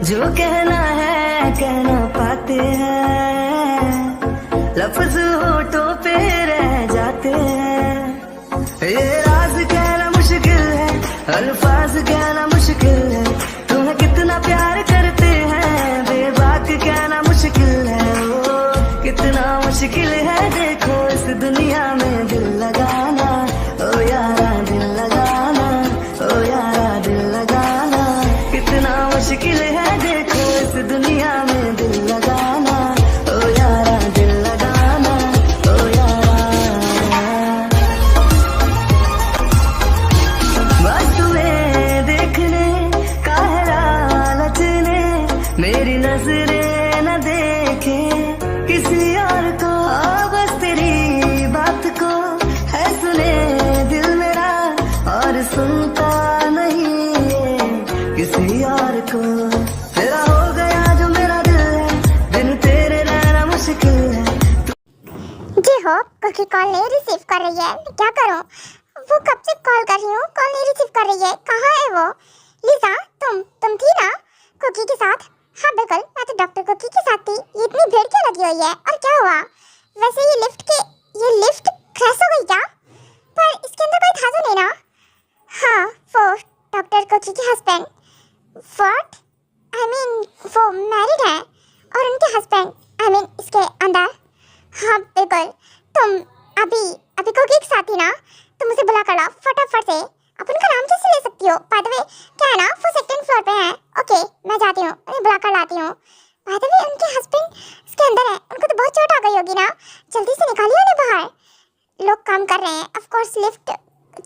जो कहना है कह ना पाते हैं, लफ्ज होठों पे रह जाते हैं। ये राज कहना मुश्किल है, अल्फाज कहना मुश्किल है, तुम्हें कितना प्यार करते हैं बेबाक कहना मुश्किल है। ओ कितना मुश्किल है देखो इस दुनिया में दिल लगाना, ओ यारा दिल लगाना, ओ यारा दिल लगाना। कितना मुश्किल है देखो इस दुनिया में दिल लगाना, ओ यारा दिल लगाना, ओ यारा। बस तुम्हें देखने का है लालच ने, मेरी नजरें न देखे किसी और को। बस तेरी बात को है सुने दिल मेरा, और सुनता नहीं है किसी और को। तेरा हो गया जो मेरा दिल है, बिन तेरे रहना मुश्किल है। जी हो, कुकी कॉल नहीं रिसीव कर रही है, मैं क्या करूं? वो कब से कॉल कर रही हूँ, कॉल नहीं रिसीव कर रही है। कहाँ है वो? लिसा, तुम थी ना कुकी के साथ? हाँ बिल्कुल, मैं तो डॉक्टर कुकी के साथ थी। ये इतनी भीड़ क्यों लगी हुई है और क्या हुआ? वैसे ये लिफ्ट क्रैश हो गई क्या? पर इसके अंदर कोई था तो नहीं ना? हाँ, वो डॉक्टर कुकी के हस्बैंड। व्हाट? आई मीन वो मैरिड है और उनके हस्बैंड, आई मीन इसके अंदर। हाँ बिल्कुल, तुम अभी अभी कुकी के साथ थी ना? तुम उसे बुला कर लाओ फटाफट से। अब उनका नाम कैसे ले सकती हो? बाय द वे, क्या है ना, वो सेकंड फ्लोर पे है। ओके, मैं जाती हूँ, उन्हें बुला कर लाती हूँ। बाय द वे, उनके हस्बैंड इसके अंदर है, उनको तो बहुत चोट आ गई होगी ना? जल्दी से निकालिए उन्हें बाहर। लोग काम कर रहे हैं, ऑफ कोर्स लिफ्ट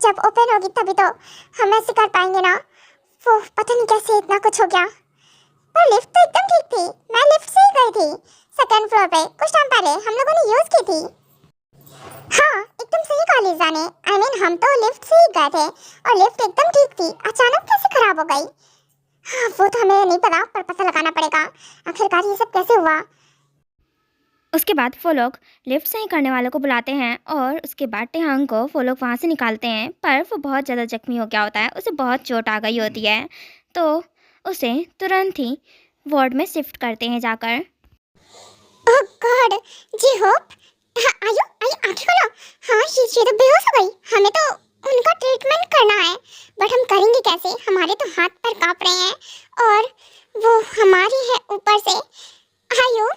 जब ओपन होगी तभी तो हम ऐसे कर पाएंगे ना। वो पता नहीं कैसे इतना कुछ हो गया, पर लिफ्ट तो एकदम ठीक थी। मैं लिफ्ट से ही गई थी सेकंड फ्लोर पे, कुछ टाइम पहले हम लोगों ने यूज की थी। हाँ, एकदम सही कहा लिज़ा ने। आई मीन हम तो लिफ्ट से ही गए थे और लिफ्ट एकदम ठीक थी, अचानक कैसे खराब हो गई? हाँ, वो तो हमें नहीं पता, पर पता लगाना पड़ेगा आखिरकार ये सब कैसे हुआ। उसके बाद वो लोग लिफ्ट सही करने वालों को बुलाते हैं और उसके बाद टेहांग को वो लोग वहाँ से निकालते हैं। पर वो बहुत ज़्यादा जख्मी हो गया होता है, उसे बहुत चोट आ गई होती है, तो उसे तुरंत ही वार्ड में शिफ्ट करते हैं जाकर। ओह गॉड, जी होप, हाँ, आयु आंखें खोलो। हाँ, ये तो बेहोश हो गई। हमें तो उनका ट्रीटमेंट करना है, बट हम करेंगे कैसे? हमारे तो हाथ पैर कांप रहे हैं और वो हमारी है ऊपर से। आयु,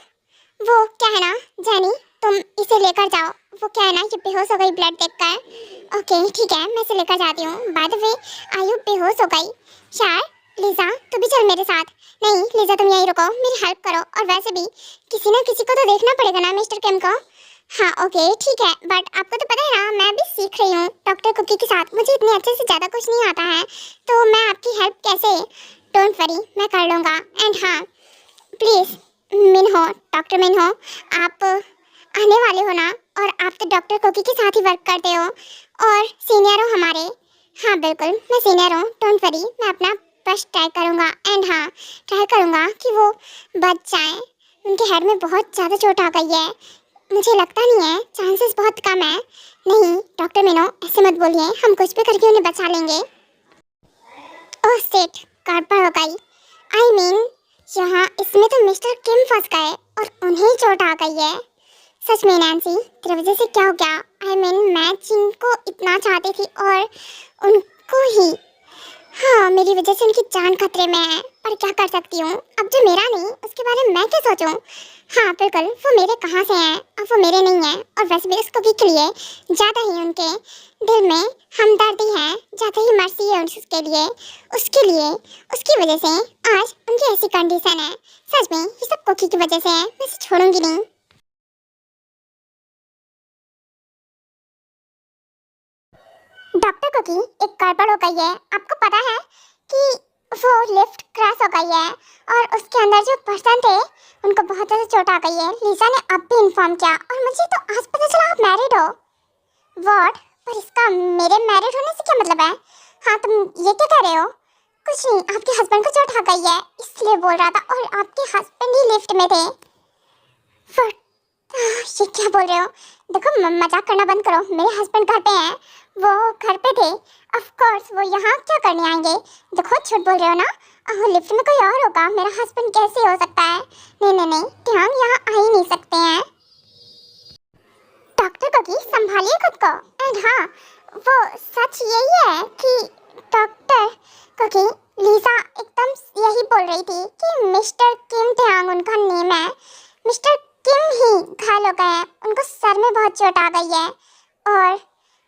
वो क्या है ना जेनी, तुम इसे लेकर जाओ। वो क्या है ना, ये बेहोश हो गई ब्लड देखकर। ओके ठीक है, मैं इसे लेकर जाती हूँ। बाय द वे, आयु बेहोश हो गई। शार, लिज़ा तू भी चल मेरे साथ। नहीं लिज़ा, तुम यहीं रुको, मेरी हेल्प करो। और वैसे भी किसी ना किसी को तो देखना पड़ेगा ना मिस्टर किम को। हाँ ओके ठीक है, बट आपको तो पता है ना, मैं भी सीख रही हूँ डॉक्टर कुकी के साथ। मुझे इतने अच्छे से ज़्यादा कुछ नहीं आता है, तो मैं आपकी हेल्प कैसे? डोंट वरी, मैं कर लूँगा। एंड हाँ प्लीज़ मिन्हो, डॉक्टर मिन्हो, आप आने वाले हो ना? और आप तो डॉक्टर कुकी के साथ ही वर्क करते हो और सीनियर हो हमारे। हाँ बिल्कुल, मैं सीनियर हूँ, डोंट वरी, मैं अपना बेस्ट ट्राई करूँगा। एंड हाँ, ट्राई करूँगा कि वो बच जाएं। उनके हेड में बहुत ज़्यादा चोट आ गई है, मुझे लगता नहीं है, चांसेस बहुत कम है। नहीं डॉक्टर मिन्हो, ऐसे मत बोलिए, हम कुछ भी करके उन्हें बचा लेंगे। ओह शिट, गड़बड़ हो गई। आई मीन यहाँ इसमें तो मिस्टर किम फंस गए और उन्हें चोट आ गई है। सच में नैन्सी, तेरी वजह से क्या हो गया? आई मीन मैं जिनको इतना चाहती थी और उनको ही, हाँ मेरी वजह से उनकी जान खतरे में है, पर क्या कर सकती हूँ? अब जो मेरा नहीं उसके बारे में मैं क्या सोचूं? हाँ बिल्कुल, वो मेरे कहाँ से हैं, अब वो मेरे नहीं हैं। और वैसे भी उसको के लिए ज़्यादा ही उनके दिल में हमदर्दी है, ज़्यादा ही मर्सी है उसके लिए उसकी वजह से आज उनकी ऐसी कंडीशन है। सच में ये सब कोकी की वजह से है, मैं इसे छोड़ूंगी नहीं। डॉक्टर कुकी, एक गड़बड़ हो गई है। आपको पता है कि वो लिफ्ट क्रैश हो गई है और उसके अंदर जो पर्सन थे उनको बहुत ज़्यादा चोट आ गई है। लिज़ा ने अब भी इन्फॉर्म किया और मुझे तो आज पता चला आप मैरिड हो। व्हाट? पर इसका मेरे मैरिड होने से क्या मतलब है? हाँ तुम ये क्या कह रहे हो? कुछ नहीं, आपके हस्बैंड को चोट आ गई है इसलिए बोल रहा था, और आपके हस्बैंड ही लिफ्ट में थे। ये क्या बोल रहे हो? देखो मजाक करना बंद करो। मेरे हस्बैंड घर पे हैं, वो घर पे थे। ऑफ कोर्स वो यहाँ क्या करने आएंगे? देखो झूठ बोल रहे हो ना। लिफ्ट में कोई और होगा, मेरा हस्बैंड कैसे हो सकता है? नहीं नहीं नहीं, ध्यान यहाँ आ ही नहीं सकते हैं। डॉक्टर कोकी संभालिए खुद को। एंड हाँ, वो सच यही है कि डॉक्टर कोकी लीजा एकदम यही बोल रही थी कि मिस्टर किम टेहांग उनका नेम है। मिस्टर किम ही घायल हो गए हैं, उनको सर में बहुत चोट आ गई है और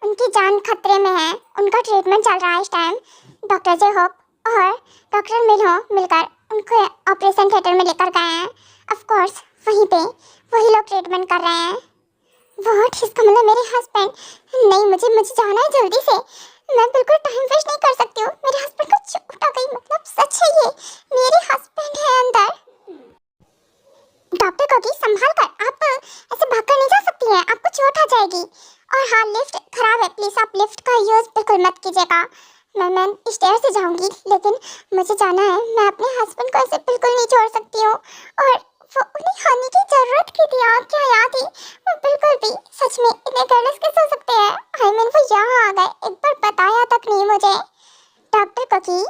उनकी जान खतरे में है। उनका ट्रीटमेंट चल रहा है इस टाइम। डॉक्टर जे होप और डॉक्टर मिन्हो मिलकर उनको ऑपरेशन थिएटर में लेकर गए हैं। ऑफ कोर्स वहीं पे वही लोग ट्रीटमेंट कर रहे हैं। व्हाट, इसका मतलब मेरे हस्बैंड? नहीं, मुझे जाना है जल्दी से। मैं बिल्कुल टाइम वेस्ट नहीं कर सकती हूँ। मेरे हस्बैंड को चोट आ गई, मतलब सच है ये। मेरे हस्बैंड है अंदर। डॉक्टर कोकी संभाल कर, आप ऐसे भागकर नहीं जा सकती हैं, आपको चोट आ जाएगी। और हाँ, लिफ्ट खराब है, प्लीज आप लिफ्ट का यूज बिल्कुल मत कीजिएगा। मैं स्टेयर से जाऊंगी, लेकिन मुझे जाना है। मैं अपने हस्बैंड को ऐसे बिल्कुल नहीं छोड़ सकती हूँ। और वो उन्हें खाने की जरूरत की थी, और क्या याद थी? वो बिल्कुल भी, सच में इतने केयरलेस कैसे हो सकते हैं? आई मीन वो यहाँ आ गए, एक बार बताया तक नहीं मुझे। डॉक्टर कोकी,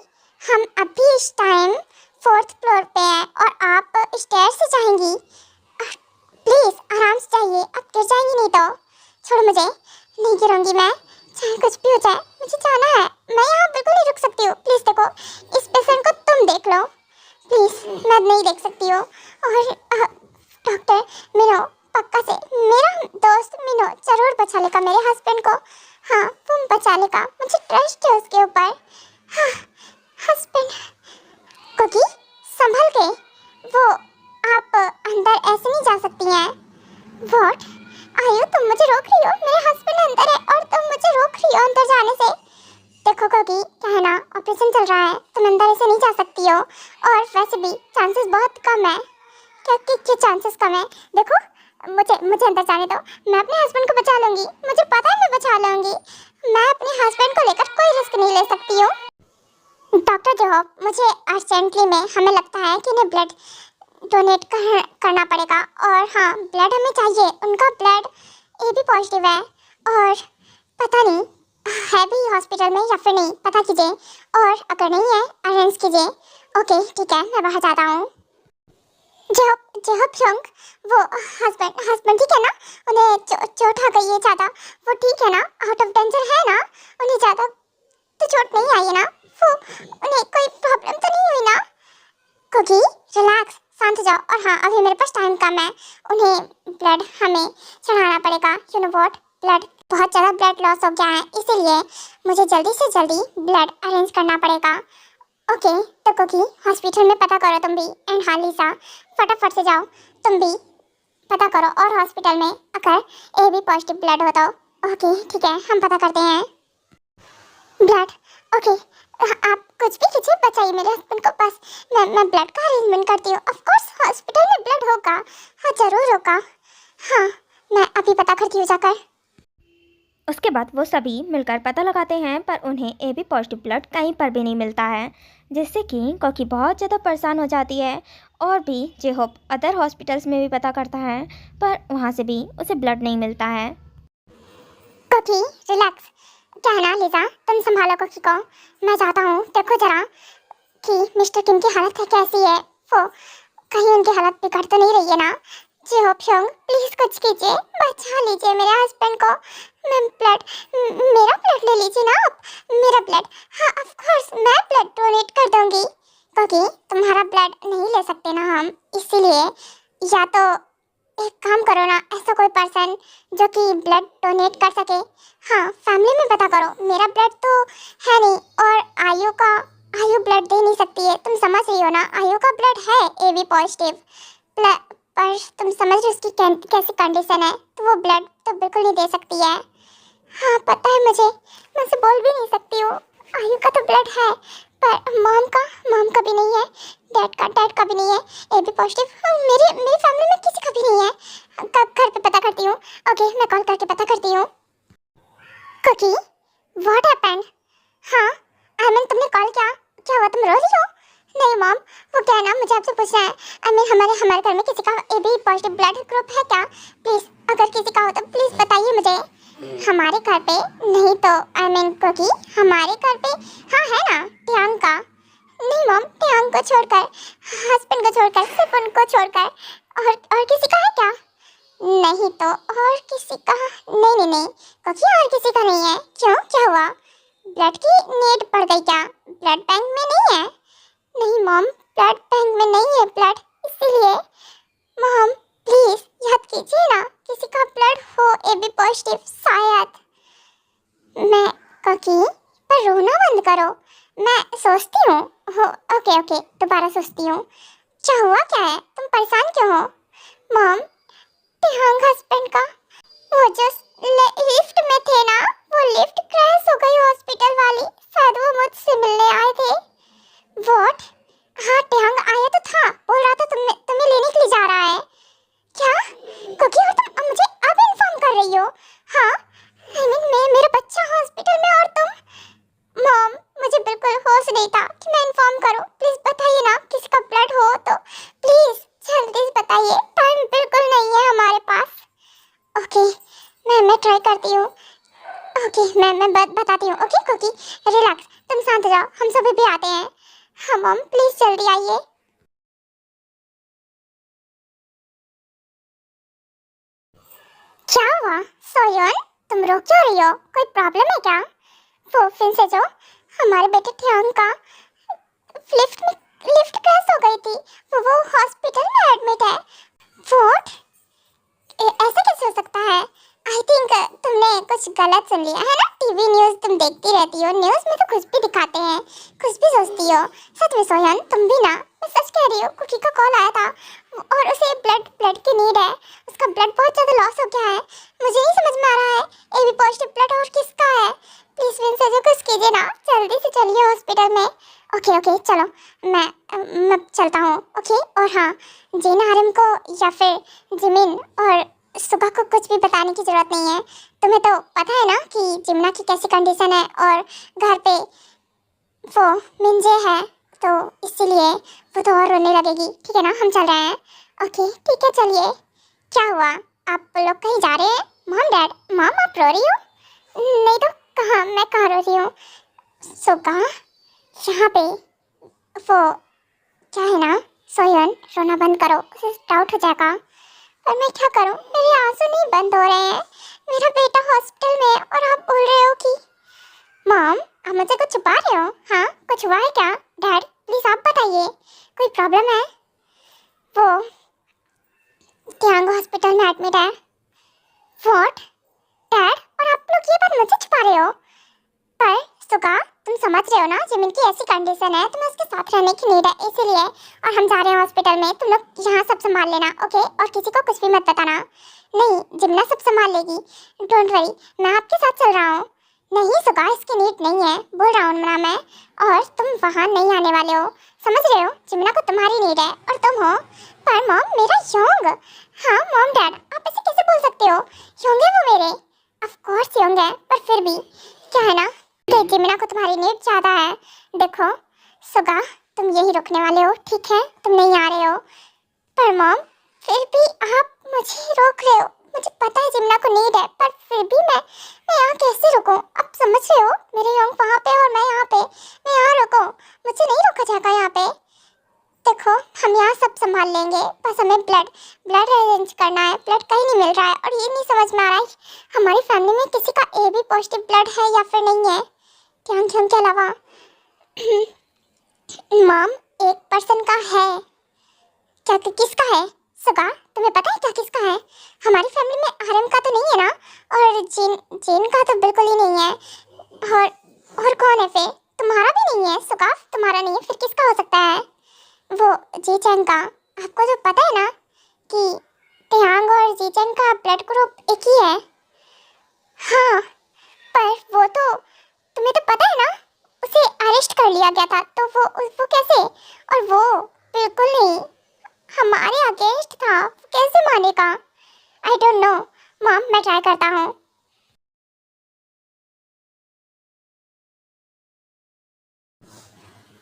हम अभी इस टाइम 4th फ्लोर पे हैं और आप स्टेयर से जाएंगी। प्लीज आराम से जाइए, आप गिर जाएंगी नहीं तो। छोड़ो मुझे, नहीं गिरूंगी मैं, चाहे कुछ भी हो जाए, मुझे जाना है। मैं यहाँ बिल्कुल नहीं रुक सकती हूँ। प्लीज देखो, इस पेशेंट को तुम देख लो प्लीज, मैं नहीं देख सकती हूँ। और डॉक्टर मिनो, पक्का से मेरा दोस्त मिनो जरूर बचा लेगा मेरे हस्बैंड को। हाँ, तुम बचा लेगा, मुझे ट्रस्ट है उसके ऊपर। हाँ, हस्बैंड कोकी संभल के, वो आप अंदर ऐसे नहीं जा सकती हैं। व्हाट, आयु तुम मुझे रोक रही हो? मेरे हस्बैंड अंदर है और तुम मुझे रोक रही हो अंदर जाने से? देखो कोकी, क्या है ना, ऑपरेशन चल रहा है, तुम अंदर ऐसे नहीं जा सकती हो। और वैसे भी चांसेस बहुत कम है। क्या चांसेस कम है? देखो मुझे अंदर जाने दो, मैं अपने हस्बैंड को बचा लूंगी। मुझे पता है मैं बचा लूंगी। मैं अपने हस्बैंड को लेकर कोई रिस्क नहीं ले सकती हूँ। डॉक्टर जो हो, मुझे अर्जेंटली में हमें लगता है कि इन्हें ब्लड डोनेट करना पड़ेगा। और हाँ, ब्लड हमें चाहिए। उनका ब्लड AB पॉजिटिव है और पता नहीं है भी हॉस्पिटल में या फिर नहीं, पता कीजिए। और अगर नहीं है, अरेंज कीजिए। ओके ठीक है, मैं बाहर जाता हूँ। जेहोप वो हस्बैंड ठीक है ना? उन्हें चोट आ गई है ज़्यादा, वो ठीक है ना? आउट ऑफ डेंजर है ना? उन्हें ज़्यादा तो चोट नहीं आई है ना? वो उन्हें कोई प्रॉब्लम तो नहीं हुई ना? कोकी रिलैक्स, शांत हो जाओ। और हाँ, अभी मेरे पास टाइम कम है, उन्हें ब्लड हमें चढ़ाना पड़ेगा। यू नो व्हाट, ब्लड बहुत ज़्यादा ब्लड लॉस हो गया है, इसीलिए मुझे जल्दी से जल्दी ब्लड अरेंज करना पड़ेगा। ओके, तो कोकी हॉस्पिटल में पता करो तुम भी। एंड हाँ लीसा, फटाफट से जाओ, तुम भी पता करो। और हॉस्पिटल में अगर AB पॉजिटिव ब्लड हो तो ओके ठीक है, हम पता करते हैं। ब्लड ओके, आप कुछ भी कीजिए, बचाइए मेरे हस्बैंड को। बस मैं ब्लड का अरेंजमेंट करती हूँ। ऑफ कोर्स हॉस्पिटल में ब्लड होगा, हाँ जरूर होगा। हाँ, मैं अभी पता करती हूँ जाकर। उसके बाद वो सभी मिलकर पता लगाते हैं, पर उन्हें AB पॉजिटिव ब्लड कहीं पर भी नहीं मिलता है, जिससे कि कोकी बहुत ज़्यादा परेशान हो जाती है। और भी जेहोप अदर हॉस्पिटल्स में भी पता करता है, पर वहाँ से भी उसे ब्लड नहीं मिलता है। कोकी रिलैक्स, क्या है ना लीजा, तुम संभालो कोकी को, मैं जाता हूँ। देखो जरा कि मिस्टर किम की हालत है कैसी है, वो कहीं उनकी हालत बिगड़ तो नहीं रही है ना? जेहोप प्लीज कुछ कीजिए, बचा लीजिए मेरे हस्बैंड को। मेरा ब्लड ले लीजिए ना आप, मेरा ब्लड। हाँ ऑफ कोर्स, मैं ब्लड डोनेट कर दूंगी। क्योंकि तुम्हारा ब्लड नहीं ले सकते ना हम, इसीलिए या तो एक काम करो ना, ऐसा कोई पर्सन जो कि ब्लड डोनेट कर सके। हाँ, फैमिली में पता करो, मेरा ब्लड तो है नहीं। और आयु ब्लड दे नहीं सकती है, तुम समझ रही हो ना? आयु का ब्लड है AB पॉजिटिव, पर तुम समझ रहे हो उसकी कैसी कंडीशन है, तो वो ब्लड तो बिल्कुल नहीं दे सकती है। हाँ पता है मुझे, मैं उसे बोल भी नहीं सकती हूँ। आयु का तो ब्लड है, पर मॉम का भी नहीं है, डैड का भी नहीं है AB पॉजिटिव। मेरी फैमिली में किसी का भी नहीं है। घर पे पता करती हूँ। ओके, मैं कॉल करके पता करती हूँ। कोकी व्हाट हैपेंड? हाँ आई मीन तुमने कॉल किया, क्या हुआ? तुम रो रही हो? नहीं मॉम, वो क्या है ना, मुझे आपसे पूछना है। आई मीन हमारे घर में किसी का AB पॉजिटिव ब्लड ग्रुप है क्या? प्लीज, अगर किसी का हो तो प्लीज बताइए मुझे। हमारे घर पे नहीं तो आई मीन क्योंकि हमारे घर पे हाँ है ना, टियांग का। नहीं मॉम, टियांग को छोड़कर, हस्बैंड को छोड़कर, सिर्फ उनको छोड़कर और किसी का है क्या? नहीं तो और किसी का नहीं, क्योंकि और किसी का नहीं है। क्यों, क्या हुआ? ब्लड की नीड पड़ गई क्या? ब्लड बैंक में नहीं है? नहीं मॉम, ब्लड बैंक में नहीं है ब्लड, इसीलिए। मॉम प्लीज याद कीजिए ना, किसी का ब्लड हो AB पॉजिटिव शायद। मैं क्योंकि पर रोना बंद करो, मैं सोचती हूँ। हो ओके दोबारा सोचती हूँ। क्या हुआ, क्या है, तुम परेशान क्यों हो? मॉम, टियांग हस्बैंड का वो जो लिफ्ट में थे ना, वो लिफ्ट क्रैश हो गई हॉस्पिटल वाली, शायद वो मुझसे मिलने आए थे। व्हाट? हाँ, टियांग आया तो था, बोल रहा था तुम्हें लेने के लिए जा रहा है। क्या? क्योंकि और तुम मुझे अब इन्फॉर्म कर रही हो? हाँ, आई मीन मेरा बच्चा हॉस्पिटल में और तुम। मॉम, मुझे बिल्कुल होश नहीं था कि मैं इन्फॉर्म करूं। प्लीज बताइए ना, किसी का ब्लड हो तो प्लीज जल्दी बताइए, टाइम बिल्कुल नहीं है हमारे पास। ओके, मैं ट्राई करती हूँ। ओके, मैं बताती हूँ। ओके क्योंकि रिलैक्स, तुम शांत हो जाओ, हम सभी भी आते हैं। हाँ मॉम, प्लीज जल्दी आइए। क्या हुआ सोयन, तुम रो क्यों रही हो? कोई प्रॉब्लम है क्या? वो फिर से जो हमारे बेटे टियांग का लिफ्ट क्रैश हो गई थी, वो हॉस्पिटल में एडमिट है। व्हाट? ऐसा कैसे हो सकता है? आई थिंक तुमने कुछ गलत सुन लिया है ना। टीवी न्यूज़ तुम देखती रहती हो, न्यूज़ में तो कुछ भी दिखाते हैं, कुछ भी सोचती हो। सच में सोहन, तुम भी ना, मैं सच कह रही हूँ। कुकी का कॉल आया था और उसे ब्लड की नीड है। उसका ब्लड बहुत ज़्यादा लॉस हो गया है। मुझे नहीं समझ में आ रहा है AB पॉजिटिव ब्लड और किसका है। प्लीज़ विंस जो कुछ कीजिए ना, जल्दी से चलिए हॉस्पिटल में। ओके चलो, मैं चलता हूँ। ओके, और हाँ, जीना आरम को या फिर जिमिन और सुबह को कुछ भी बताने की जरूरत नहीं है। तुम्हें तो पता है ना कि जिमना की कैसी कंडीशन है और घर पे वो मिंजे है, तो इसीलिए वो तो और रोने लगेगी। ठीक है ना, हम चल रहे हैं। ओके ठीक है, चलिए। क्या हुआ, आप लोग कहीं जा रहे हैं? मॉम डैड, मॉम आप रो रही हो? नहीं तो कहाँ, मैं कहाँ रो रही हूँ? सुबह यहाँ पे वो क्या है ना, सोयन रोना बंद करो, उसे डाउट हो जाएगा। पर मैं क्या करूं, मेरे आंसू नहीं बंद हो रहे हैं। मेरा बेटा हॉस्पिटल में है और आप बोल रहे हो कि मॉम, आप मुझे कुछ छुपा रहे हो? हाँ, कुछ हुआ है क्या? डैड प्लीज आप बताइए, कोई प्रॉब्लम है? वो टियांग हॉस्पिटल में एडमिट है। व्हाट? डैड, और आप लोग ये बात मुझे छुपा रहे हो? पर सुगा, तुम समझ रहे हो ना, जिमिन की ऐसी कंडीशन है, तुम्हें उसके साथ रहने की नीड है, इसीलिए। और हम जा रहे हैं हॉस्पिटल में, तुम लोग यहाँ सब संभाल लेना। ओके, और किसी को कुछ भी मत बताना। नहीं, जिमना सब संभाल लेगी, डोंट वरी, मैं आपके साथ चल रहा हूँ। नहीं सुगा, इसकी नीड नहीं है, बोल रहा हूँ ना मैं। और तुम वहाँ नहीं आने वाले हो, समझ रहे हो? जिमना को तुम्हारी नीड है और तुम हो। पर मॉम, मेरा योंग। हाँ मॉम डैड, आप ऐसे कैसे बोल सकते हो? योंग है वो मेरे, ऑफ कोर्स योंग है, पर फिर भी क्या है ना, जिमिना को तुम्हारी नीड ज़्यादा है। देखो सुगा, तुम यही रुकने वाले हो, ठीक है? तुम नहीं आ रहे हो। पर मॉम, फिर भी आप मुझे रोक रहे हो। मुझे पता है जिमिना को नीड है, पर फिर भी मैं यहाँ कैसे रुकूं? आप समझ रहे हो, मेरे योंग वहाँ पे और मैं यहाँ पे, मैं यहाँ रुकूं? मुझे नहीं रोका जाएगा यहाँ पे। देखो, हम यहाँ सब संभाल लेंगे, बस हमें ब्लड अरेंज करना है। ब्लड कहीं नहीं मिल रहा है और ये नहीं समझ में आ रहा है हमारी फैमिली में किसी का AB पॉजिटिव ब्लड है या फिर नहीं है। टियांग के अलावा मॉम, एक पर्सन का है। क्या किसका है? सुगा, तुम्हें पता है क्या किसका है? हमारी फैमिली में आरएम का तो नहीं है ना, और जीन का तो बिल्कुल ही नहीं है। और कौन है फिर? तुम्हारा भी नहीं है सुगा, तुम्हारा नहीं है, फिर किसका हो सकता है? वो जीचेंग का। आपको तो पता है ना कि टियांग और जीचेंग का ब्लड ग्रुप एक ही है। हाँ, पर वो तो तुम्हें तो पता है ना, उसे अरेस्ट कर लिया गया था, तो वो कैसे? और वो बिल्कुल नहीं हमारे अगेंस्ट था, कैसे मानेगा? आई डोंट नो मॉम, मैं ट्राई करता हूँ।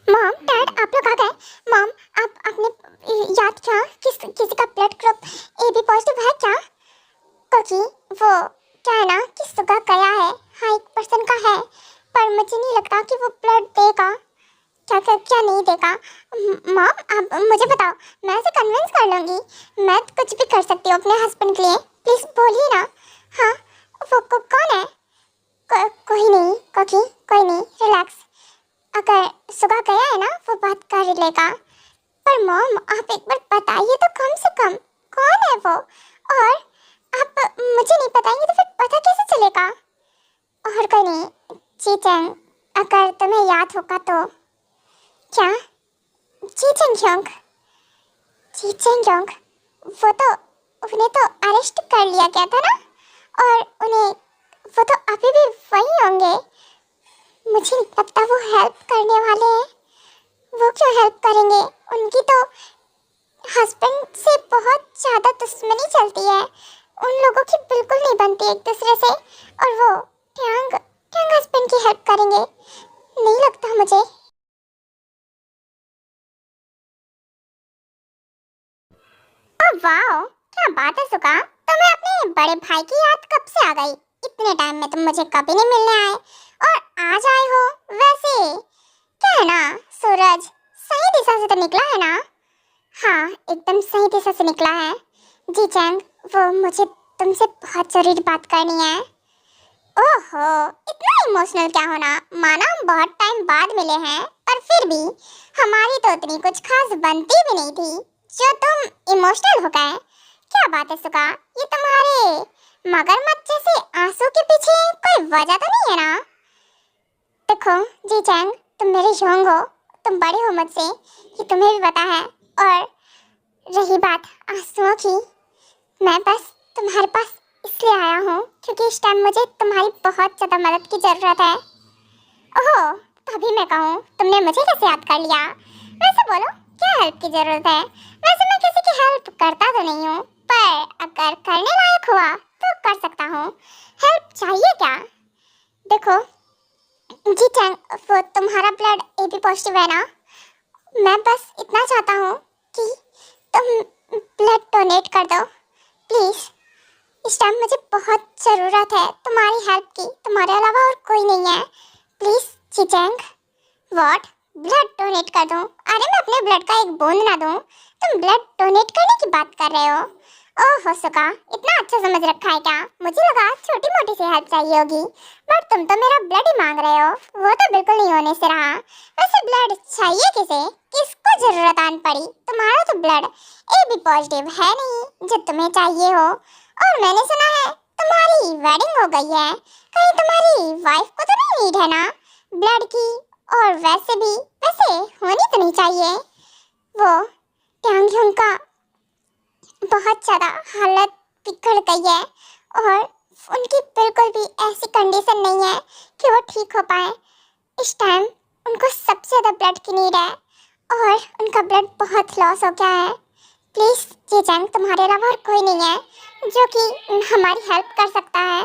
मॉम डैड आप लोग आ गए। मॉम आपने याद किया किसी का ब्लड ग्रुप AB पॉजिटिव है क्या? क्योंकि वो क्या है ना कि सुगा गया है, हाँ एक पर्सन का है, पर मुझे नहीं लगता कि वो ब्लड देगा। क्या नहीं देगा? मॉम आप मुझे बताओ, मैं उसे कन्विंस कर लूँगी। मैं तो कुछ भी कर सकती हूँ अपने हस्बैंड के लिए। प्लीज़ बोलिए ना। हाँ वो कौन है? कोई नहीं कोकी, कोई नहीं, रिलैक्स। अगर सुगा गया है ना वो बात कर लेगा। पर मॉम आप एक बार बताइए तो कम से कम कौन है वो, और आप मुझे नहीं बताएंगे तो फिर पता कैसे चलेगा? और कोई नहीं चीचेंग, अगर तुम्हें याद होगा तो। क्या? चीचेंग वो तो, उन्हें तो अरेस्ट कर लिया गया था ना, और उन्हें वो तो अभी भी वही होंगे। मुझे नहीं लगता वो हेल्प करने वाले हैं। वो क्यों हेल्प करेंगे? उनकी तो हस्बैंड से बहुत ज़्यादा दुश्मनी चलती है। उन लोगों की बिल्कुल नहीं बनती एक दूसरे से, और वो ट्यांग हस्बैंड की हेल्प करेंगे? नहीं लगता मुझे। वाह क्या बात है सुगा, तुम्हें अपने बड़े भाई की याद कब से आ गई? इतने टाइम में तुम मुझे कभी नहीं मिलने आए और आज आए हो। वैसे क्या है ना, सूरज सही दिशा से तो निकला है ना? हाँ एकदम सही दिशा से निकला है। जी चैंग, वो मुझे तुमसे बहुत जरूरी बात करनी है। ओहो इतना इमोशनल क्या होना, माना हम बहुत टाइम बाद मिले हैं, पर फिर भी हमारी तो उतनी कुछ खास बनती भी नहीं थी जो तुम इमोशनल हो गए। क्या बात है सुगा, ये तुम्हारे मगरमच्छ जैसे आंसू के पीछे कोई वजह तो नहीं है ना? देखो जी चैंग, तुम मेरे यंग हो, तुम बड़े हो मुझसे, ये तुम्हें भी पता है। और रही बात आंसुओं की, मैं बस तुम्हारे पास इसलिए आया हूँ क्योंकि इस टाइम मुझे तुम्हारी बहुत ज़्यादा मदद की ज़रूरत है। ओह तभी मैं कहूँ तुमने मुझे कैसे याद कर लिया? वैसे बोलो क्या हेल्प की ज़रूरत है? वैसे मैं किसी की हेल्प करता तो नहीं हूँ, पर अगर करने लायक हुआ तो कर सकता हूँ। हेल्प चाहिए क्या? देखो जी चैंग, वो तुम्हारा ब्लड AB पॉजिटिव है ना? मैं बस इतना चाहता हूँ कि तुम ब्लड डोनेट कर दो प्लीज़। इस टाइम मुझे बहुत ज़रूरत है तुम्हारी हेल्प की, तुम्हारे अलावा और कोई नहीं है। प्लीज़ चीचेंग। व्हाट? ब्लड डोनेट कर दूँ? अरे मैं अपने ब्लड का एक बूंद ना दूँ, तुम ब्लड डोनेट करने की बात कर रहे हो? ओह हो सुका, इतना अच्छा समझ रखा है क्या? मुझे लगा छोटी मोटी सी हेल्प चाहिए होगी, बट तुम तो मेरा ब्लड ही मांग रहे हो। वो तो बिल्कुल नहीं होने से रहा। वैसे ब्लड चाहिए किसे, किसको जरूरत आन पड़ी? तुम्हारा तो ब्लड AB पॉजिटिव है नहीं जो तुम्हें चाहिए हो। और मैंने सुना है तुम्हारी वेडिंग हो गई है, कहीं तुम्हारी वाइफ को तो नहीं नीड है ना ब्लड की? और वैसे होनी तो नहीं चाहिए। वो ट्यांग का बहुत ज़्यादा हालत बिगड़ गई है, और उनकी बिल्कुल भी ऐसी कंडीशन नहीं है कि वो ठीक हो पाए। इस टाइम उनको सबसे ज़्यादा ब्लड की नीड है, और उनका ब्लड बहुत लॉस हो गया है। प्लीज़ जी चैंग, तुम्हारे अलावा और कोई नहीं है जो कि हमारी हेल्प कर सकता है।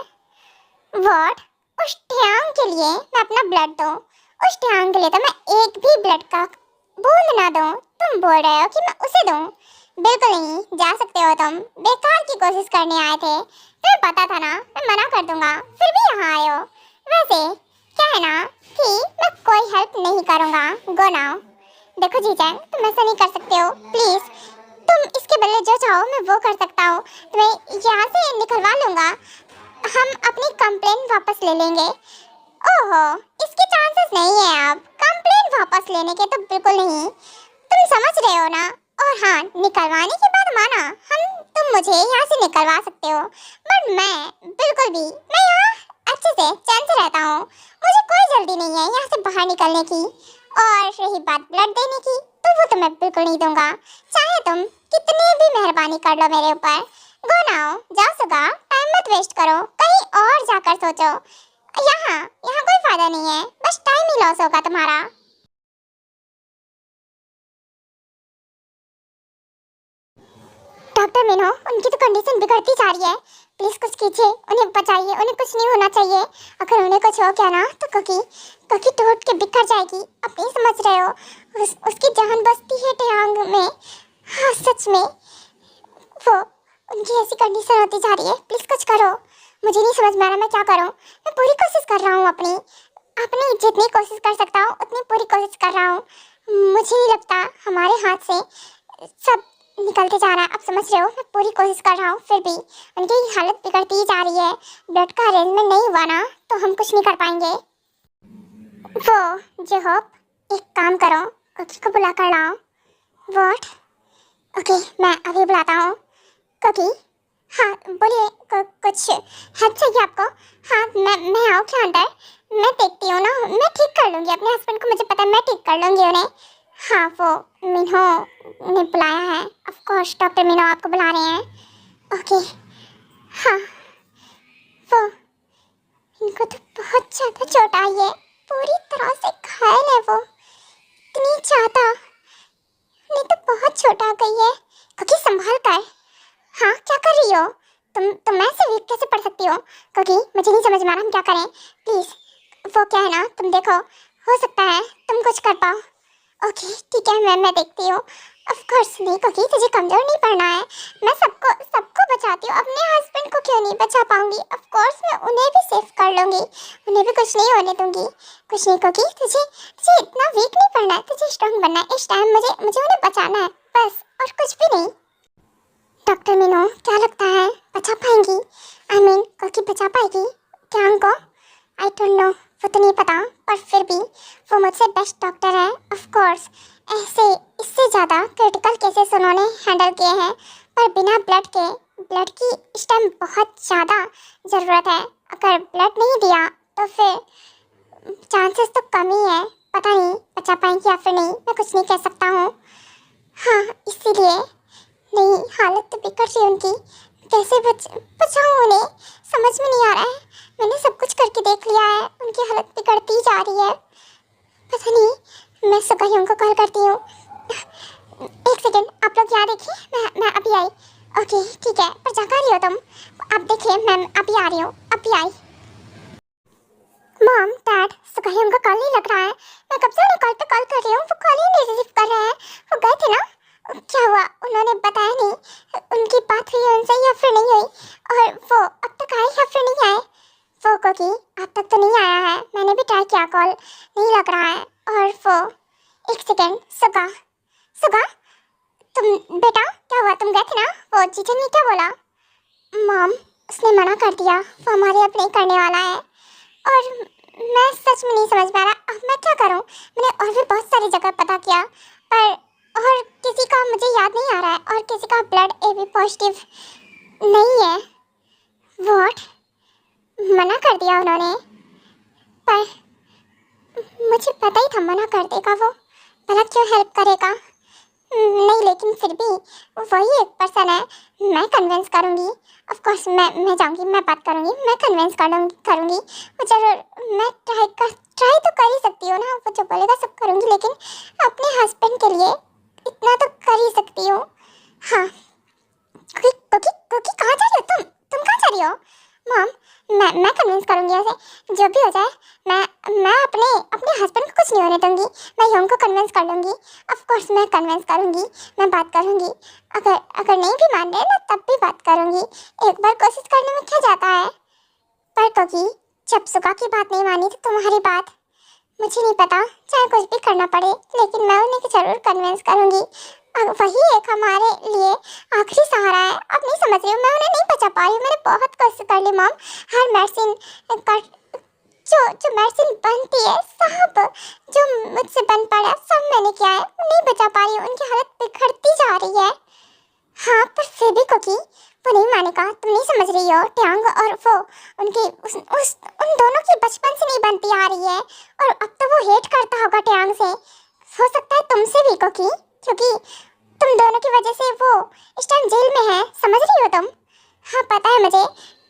व्हाट? उस ट्यांग के लिए मैं अपना ब्लड दूँ? उस ट्यांग के लिए तो मैं एक भी ब्लड का बूंद ना दूँ। तुम बोल रहे हो कि मैं उसे दूँ? बिल्कुल नहीं, जा सकते हो तुम। बेकार की कोशिश करने आए थे, तुम्हें पता था ना मैं मना कर दूंगा, फिर भी यहाँ आए हो। वैसे क्या है ना कि मैं कोई हेल्प नहीं करूँगा। Go now. देखो जीजन, तुम ऐसा नहीं कर सकते हो प्लीज़। तुम इसके बदले जो चाहो मैं वो कर सकता हूँ, तुम्हें यहाँ से निकलवा लूँगा। हम अपनी कंप्लेन वापस ले लेंगे। ओहो, इसके चांसेस नहीं है। अब कंप्लेन वापस लेने के तो बिल्कुल नहीं, तुम समझ रहे हो ना? और हाँ, निकलवाने की बात माना, तुम मुझे यहाँ से निकलवा सकते हो, बट मैं बिल्कुल भी, मैं यहाँ अच्छे से चैन से रहता हूँ। मुझे कोई जल्दी नहीं है यहाँ से बाहर निकलने की। और रही बात ब्लड देने की, तो वो तो मैं बिल्कुल नहीं दूंगा, चाहे तुम कितनी भी मेहरबानी कर लो मेरे ऊपर। गो नाउ, जाओ सुगा, टाइम मत वेस्ट करो, कहीं और जाकर सोचो। यहाँ कोई फायदा नहीं है, बस टाइम ही लॉस होगा तुम्हारा। डॉक्टर मीनो, उनकी तो कंडीशन बिगड़ती जा रही है, प्लीज कुछ कीजिए, उन्हें बचाइए, उन्हें कुछ नहीं होना चाहिए। अगर उन्हें कुछ हो गया ना तो ककी टूट के बिखर जाएगी। आप नहीं समझ रहे हो, उसकी जान बसती है टेयांग में। हाँ सच में, वो उनकी ऐसी कंडीशन होती जा रही है, प्लीज कुछ करो। मुझे नहीं समझ में आ रहा मैं क्या करूँ। मैं पूरी कोशिश कर रहा हूँ अपनी जितनी कोशिश कर सकता हूँ उतनी पूरी कोशिश कर रहा हूँ। मुझे नहीं लगता हमारे हाथ से सब निकलते जा रहा है। आप समझ रहे हो, मैं पूरी कोशिश कर रहा हूँ, फिर भी उनकी हालत बिगड़ती ही जा रही है। ब्लड का अरेंजमेंट नहीं हुआ ना तो हम कुछ नहीं कर पाएंगे। वो जेहोप, एक काम करो, कुकी को बुला कर लाओ। व्हाट? ओके, मैं अभी बुलाता हूँ। कुकी, हाँ बोलिए, कुछ हेल्प चाहिए आपको? हाँ, मैं आऊँ क्या अंदर? मैं देखती हूँ ना, मैं ठीक कर लूँगी अपने हस्बैंड को, मुझे पता है मैं ठीक कर लूँगी उन्हें। हाँ, वो मिन्हो ने बुलाया है। ऑफ कोर्स डॉक्टर मिन्हो आपको बुला रहे हैं। ओके, हाँ, वो इनको तो बहुत ज़्यादा चोट आई है, पूरी तरह से घायल है वो, इतनी ज़्यादा, नहीं तो बहुत चोट आ गई है। क्योंकि संभाल कर। हाँ, क्या कर रही हो तुम ऐसे वीक कैसे पढ़ सकती हो? क्योंकि मुझे नहीं समझ में आ रहा हम क्या करें। प्लीज़, वो क्या है ना, तुम देखो, हो सकता है तुम कुछ कर पाओ। ओके ठीक है, मैं देखती हूँ। ऑफ कोर्स नहीं क्योंकि तुझे कमज़ोर नहीं पड़ना है। मैं सबको बचाती हूँ, अपने हस्बैंड को क्यों नहीं बचा पाऊंगी? ऑफ कोर्स मैं उन्हें भी सेव कर लूँगी, उन्हें भी कुछ नहीं होने दूंगी। कुछ नहीं क्योंकि तुझे इतना वीक नहीं पड़ना है, तुझे स्ट्रॉन्ग बनना है। इस टाइम मुझे उन्हें बचाना है बस, और कुछ भी नहीं। डॉक्टर मीनो, क्या लगता है बचा पाएंगी? आई मीन क्योंकि बचा पाएगी क्या हमको? आई डोंट नो, वो तो नहीं पता, पर फिर भी वो मुझसे बेस्ट डॉक्टर है। ऑफ कोर्स ऐसे इससे ज़्यादा क्रिटिकल केसेस उन्होंने हैंडल किए हैं, पर बिना ब्लड की इस टाइम बहुत ज़्यादा ज़रूरत है। अगर ब्लड नहीं दिया तो फिर चांसेस तो कम ही है, पता नहीं बचा पाएंगे या फिर नहीं, मैं कुछ नहीं कह सकता हूँ। हाँ इसीलिए, नहीं हालत तो बिगड़ रही उनकी, कैसे बचाऊँ उन्हें, समझ में नहीं आ रहा है। मैंने सब कुछ करके देख लिया है, उनकी हालत बिगड़ती जा रही है। पता नहीं, मैं सुगाहियों को कॉल करती हूँ। एक सेकेंड, आप लोग यहाँ देखिए, मैं अभी आई। ओके ठीक है, पर जहाँ रही हो तुम? आप देखिए, मैं अभी आ रही हूँ, अभी आई। मॉम डैड, सुगाहियों का कॉल नहीं लग रहा है। मैं कब से उन्हें कॉल पे कॉल कर रही हूँ, वो कॉल ही नहीं रिसीव कर रहे हैं। वो गए थे ना, क्या हुआ उन्होंने बताया नहीं? उनकी बात हुई उनसे या फिर नहीं हुई? और वो अब तक आए या फिर नहीं आए? वो क्योंकि अब तक तो नहीं आया है, मैंने भी ट्राई किया, कॉल नहीं लग रहा है। और वो एक सेकेंड, सुगा तुम बेटा, क्या हुआ? तुम गए थे ना, वो जीजन ने क्या बोला? मॉम, उसने मना कर दिया, वो हमारे अब नहीं करने वाला है। और मैं सच में नहीं समझ पा रहा, अब मैं क्या करूं? मैंने और भी बहुत सारी जगह पता किया, पर और किसी का मुझे याद नहीं आ रहा है, और किसी का ब्लड AB पॉजिटिव नहीं है। व्हाट? मना कर दिया उन्होंने? पर मुझे पता ही था मना कर देगा वो, भला क्यों हेल्प करेगा? नहीं लेकिन फिर भी वही एक पर्सन है, मैं कन्विंस करूँगी। ऑफ कोर्स मैं जाऊँगी, मैं बात करूँगी, मैं कन्विंस करूँगी वो जरूर। मैं ट्राई तो कर ही सकती हूँ ना, वो जो बोलेगा सब करूँगी, लेकिन अपने हस्बैंड के लिए इतना तो कर ही सकती हूँ। हाँ, कुकी कहाँ जा रही हो तुम कहाँ जा रही हो? मॉम, मैं कन्विंस करूँगी उसे, जो भी हो जाए। मैं अपने हस्बैंड को कुछ नहीं होने दूँगी, मैं योंग को कन्विंस कर लूँगी। ऑफ कोर्स मैं कन्विंस करूँगी, मैं बात करूँगी। अगर नहीं भी मान रहे ना तब भी बात करूँगी, एक बार कोशिश करने में क्या जाता है? पर क्योंकि जब सुगा की बात नहीं मानी तो तुम्हारी बात, मुझे नहीं पता, चाहे कुछ भी करना पड़े, लेकिन मैं उन्हें जरूर कन्विंस करूँगी। वही एक हमारे लिए आखिरी सहारा है। अब नहीं समझ रही हूँ, मैं उन्हें नहीं बचा पा रही हूँ। मैंने बहुत कोशिश कर ली मॉम, हर मेडिसिन का जो मेडिसिन बनती है सब, जो मुझसे बन पड़ा सब मैंने किया है, नहीं बचा पा रही हूँ। उनकी हालत बिगड़ती जा रही है। हाँ, पर फिर भी क्योंकि वो नहीं मानेगा, तुम नहीं समझ रही हो। ट्यांग और वो उनकी उन दोनों की बचपन से नहीं बनती आ रही है, और अब तो वो हेट करता होगा ट्यांग से, हो सकता है तुमसे भी, क्योंकि तुम दोनों की वजह से वो इस टाइम जेल में है, समझ रही हो तुम? हाँ पता है मुझे,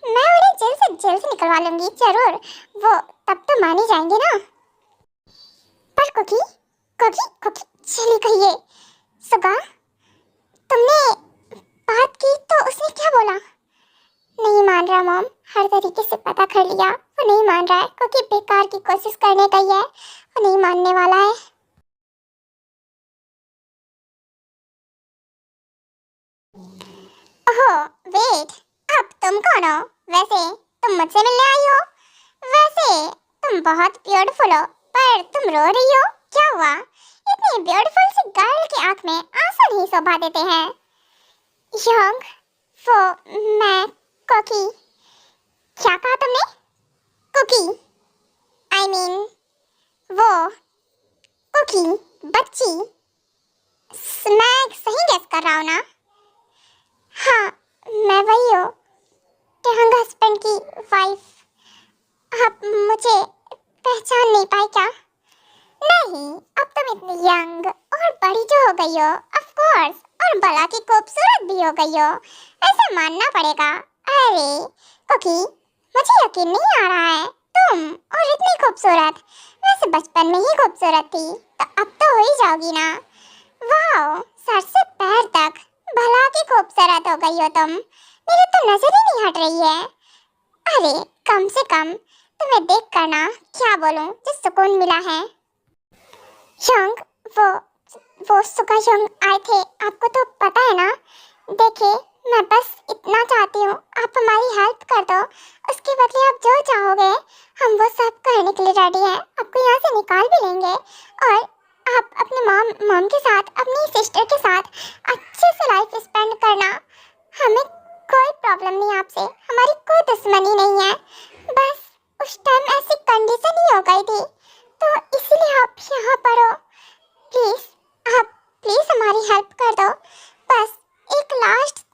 मैं उन्हें जेल से निकलवा लूँगी जरूर, वो तब तो मान ही जाएंगे ना। पर चली गई है। सुगा, तुमने बात की तो उसने क्या बोला? नहीं मान रहा मॉम, हर तरीके से पता कर लिया, वो नहीं मान रहा है क्योंकि बेकार की कोशिश करने का ही है, वो नहीं मानने वाला है। ओह वेट, अब तुम कौन हो? वैसे तुम मुझसे मिलने आई हो? वैसे तुम बहुत ब्यूटीफुल हो, पर तुम रो रही हो, क्या हुआ? इतनी ब्यूटीफुल सी गर्ल की आंख में आंसू नहीं शोभा देते हैं। यंग, वो मैं कोकी। क्या कहा तुमने? कुकी? आई मीन वो कुकी बच्ची। मैं सही गेस कर रहा हूँ ना? हाँ, मैं वही हूँ, टेहंग हस्बैंड की वाइफ। आप मुझे पहचान नहीं पाए क्या? नहीं, अब तुम इतनी यंग और बड़ी जो हो गई हो, ऑफ कोर्स, और भला की खूबसूरत भी हो गई हो, ऐसा मानना पड़ेगा। अरे कुकी, मुझे यकीन नहीं आ रहा है, तुम और इतनी खूबसूरत। वैसे बचपन में ही खूबसूरत थी, तो अब तो हो ही जाओगी ना। वाह, सर से पैर तक भला की खूबसूरत हो गई हो तुम, मेरी तो नजर ही नहीं हट रही है। अरे कम से कम तुम्हें देख कर ना, क्या बोलूं, जो सुकून मिला है। यंग, वो सुगा यंग आए थे, आपको तो पता है ना। देखिए, मैं बस इतना चाहती हूँ, आप हमारी हेल्प कर दो, उसके बदले आप जो चाहोगे हम वो सब करने के लिए रेडी हैं। आपको यहाँ से निकाल भी लेंगे, और आप अपने मॉम के साथ, अपनी सिस्टर के साथ अच्छे से लाइफ स्पेंड करना। हमें कोई प्रॉब्लम नहीं आपसे, हमारी कोई दुश्मनी नहीं है, बस उस टाइम ऐसी कंडीशन ही हो गई थी, तो इसीलिए आप यहाँ पर हो। प्लीज, आप प्लीज हमारी हेल्प कर दो, बस एक लास्ट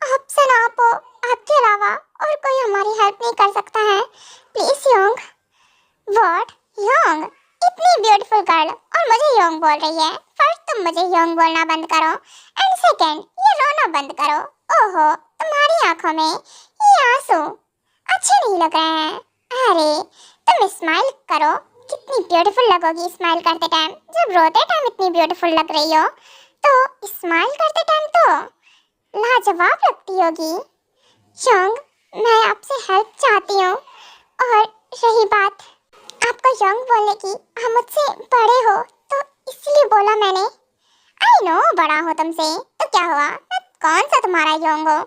ऑप्शन आप हो, आपके अलावा और कोई हमारी हेल्प नहीं कर सकता है। Please Yong. व्हाट? योंग? इतनी ब्यूटीफुल गर्ल और मुझे योंग बोल रही है। फर्स्ट तुम मुझे योंग बोलना बंद करो, एंड सेकंड ये रोना बंद करो। ओहो, तुम्हारी आंखों में ये आंसू अच्छे नहीं लग रहे हैं। अरे तुम स्माइल करो, कितनी ब्यूटीफुल लगोगी स्माइल करते टाइम। जब रोते टाइम इतनी ब्यूटीफुल लग रही हो, तो स्माइल करते टाइम तो लाजवाब लगती होगी। योंग, मैं आपसे हेल्प चाहती हूँ, और रही बात आपको योंग बोलने की, आप मुझसे बड़े हो तो इसलिए बोला मैंने। आई नो बड़ा हो तुमसे, तो क्या हुआ, मैं कौन सा तुम्हारा योंग हो,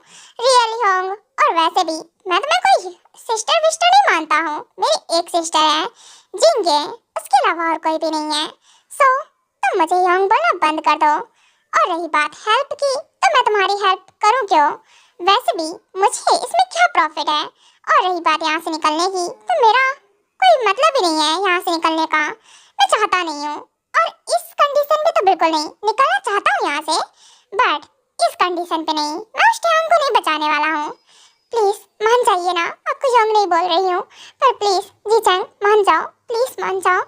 रियल योंग। और वैसे भी मैं तुम्हें कोई सिस्टर विस्टर नहीं मानता हूँ, मेरी एक सिस्टर है जिंगे, उसके अलावा और कोई भी नहीं है। सो तुम मुझे योंग बोलना बंद कर दो। और रही बात हेल्प की, तो मैं तुम्हारी हेल्प करूँ क्यों, वैसे भी मुझे इसमें क्या प्रॉफिट है। और रही बात यहाँ से निकलने की, तो मेरा कोई मतलब ही नहीं है यहाँ से निकलने का, मैं चाहता नहीं हूँ, और इस कंडीशन में तो बिल्कुल नहीं। निकलना चाहता हूँ यहाँ से, बट इस कंडीशन पे नहीं, मैं उस टाइम को नहीं बचाने वाला हूँ। प्लीज मान जाइए ना, आपको योंग नहीं बोल रही हूँ, पर प्लीज जी चंग मान जाओ, प्लीज मान जाओ।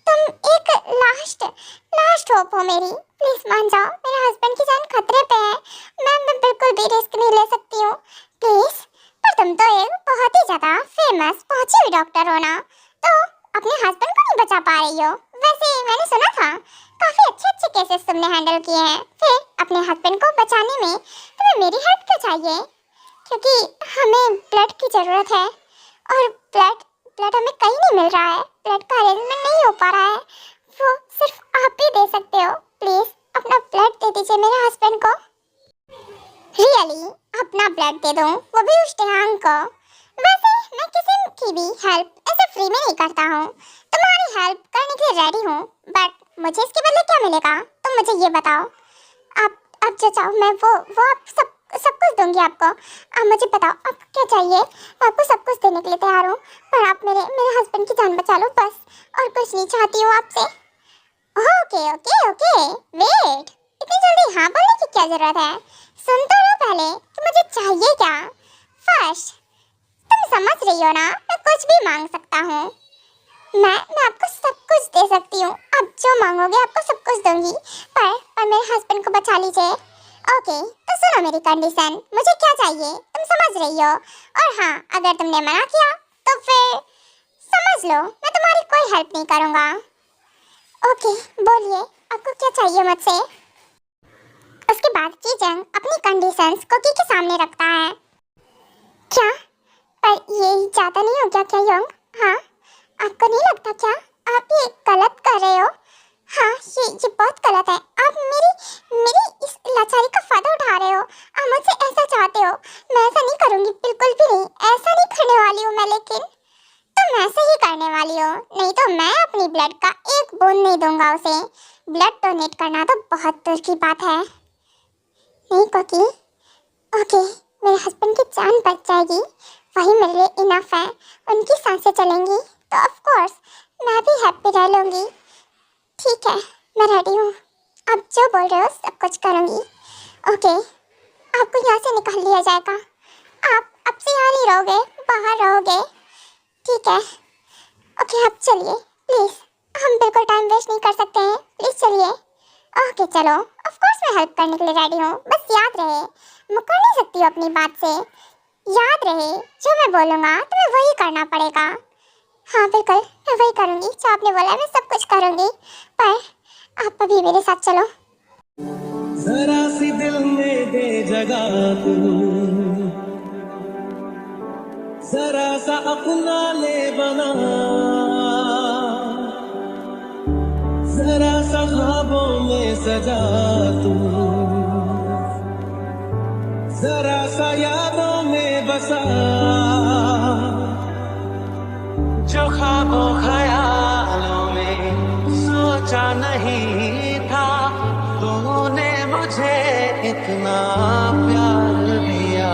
तुम एक लास्ट होप हो मेरी, प्लीज मान जाओ। मेरे हस्बैंड की जान खतरे पे है, मैं बिल्कुल भी रिस्क नहीं ले सकती हूँ, प्लीज। पर तुम तो एक बहुत ही ज्यादा फेमस पहुंची हुई डॉक्टर हो ना, तो अपने हस्बैंड को नहीं बचा पा रही हो। वैसे मैंने सुना था काफी अच्छे केसेस तुमने हैंडल किए हैं, फिर अपने हस्बैंड को बचाने में तुम्हें मेरी हेल्प क्यों चाहिए? क्योंकि हमें ब्लड की जरूरत है, और ब्लड हमें कहीं नहीं मिल रहा है, ब्लड का अरेंजमेंट नहीं हो पा रहा है, वो सिर्फ आप ही दे सकते हो। प्लीज अपना ब्लड दे दीजिए मेरे हस्बैंड को। रियली अपना ब्लड दे दूं, वो भी उस टेहांग को? वैसे मैं किसी की भी हेल्प ऐसे फ्री में नहीं करता हूँ, तुम्हारी हेल्प करने के लिए रेडी हूँ, बट मुझे इसके बदले क्या मिलेगा, तुम मुझे ये बताओ। आप जो चाहो मैं वो आप सब कुछ दूंगी आपको। आप मुझे बताओ आपको क्या चाहिए, मैं आपको सब कुछ देने के लिए तैयार हूँ, पर आप मेरे हस्बैंड की जान बचा लो बस, और कुछ नहीं चाहती हूँ आपसे। ओके ओके ओके, वेट, इतनी जल्दी हाँ बोलने की क्या जरूरत है? सुन तो लो पहले कि मुझे चाहिए क्या। फर्स्ट तुम समझ रही हो ना, मैं कुछ भी मांग सकता हूँ, मैं आपको सब कुछ दे सकती हूँ, आप जो मांगोगे आपको सब कुछ दूंगी, पर मेरे हस्बैंड को बचा लीजिए। ओके तो सुनो मेरी कंडीशन, मुझे क्या चाहिए तुम समझ रही हो, और हाँ अगर तुमने मना किया तो फिर समझ लो मैं तुम्हारी कोई हेल्प नहीं करूँगा। ओके बोलिए आपको क्या चाहिए मुझसे। उसके बाद जीजंग अपनी कंडीशंस कुकी के सामने रखता है। क्या? पर ये ज्यादा नहीं हो गया क्या योंग? हाँ, आपको नहीं लगता क्या आप ये गलत कर रहे हो? हाँ, ये बहुत गलत है। आप मेरी इस लाचारी का फायदा उठा रहे हो। आप मुझसे ऐसा चाहते हो। मैं ऐसा नहीं करूँगी, बिल्कुल भी नहीं। ऐसा नहीं करने वाली हूँ मैं, लेकिन तुम ऐसे ही करने वाली हो। नहीं तो मैं अपनी ब्लड का एक बूंद नहीं दूंगा उसे। ब्लड डोनेट करना तो बहुत दूर की बात है। नहीं कुकी, ओके, मेरे हस्बैंड की जान बच जाएगी, वही मेरे लिए इनफ है। उनकी सांसें चलेंगी तो ऑफ कोर्स मैं भी हैप्पी रह लूँगी। ठीक है, मैं रेडी हूँ। आप जो बोल रहे हो सब कुछ करूँगी। ओके, आपको यहाँ से निकाल लिया जाएगा। आप अब से यहाँ नहीं रहोगे, बाहर रहोगे। ठीक है, ओके, आप चलिए प्लीज़। हम बिल्कुल टाइम वेस्ट नहीं कर सकते हैं, प्लीज़ चलिए। ओके चलो, ऑफ कोर्स मैं हेल्प करने के लिए रेडी हूँ। बस याद रहे, मुकर नहीं सकती हो अपनी बात से। याद रहे, जो मैं बोलूँगा तुम्हें वही करना पड़ेगा। हाँ बिल्कुल, मैं वही करूँगी जो आपने बोला है, मैं सब कुछ करूँगी। पर आप अभी मेरे साथ चलो। जरा सी दिल में दे जगह तू, जरा सा अपना ले बना, जरा सा ख्वाबों में सजा तू, जरा सा यादों में बसा, जो ख्वाबों ख्यालों में सोचा नहीं था, तूने मुझे इतना प्यार दिया।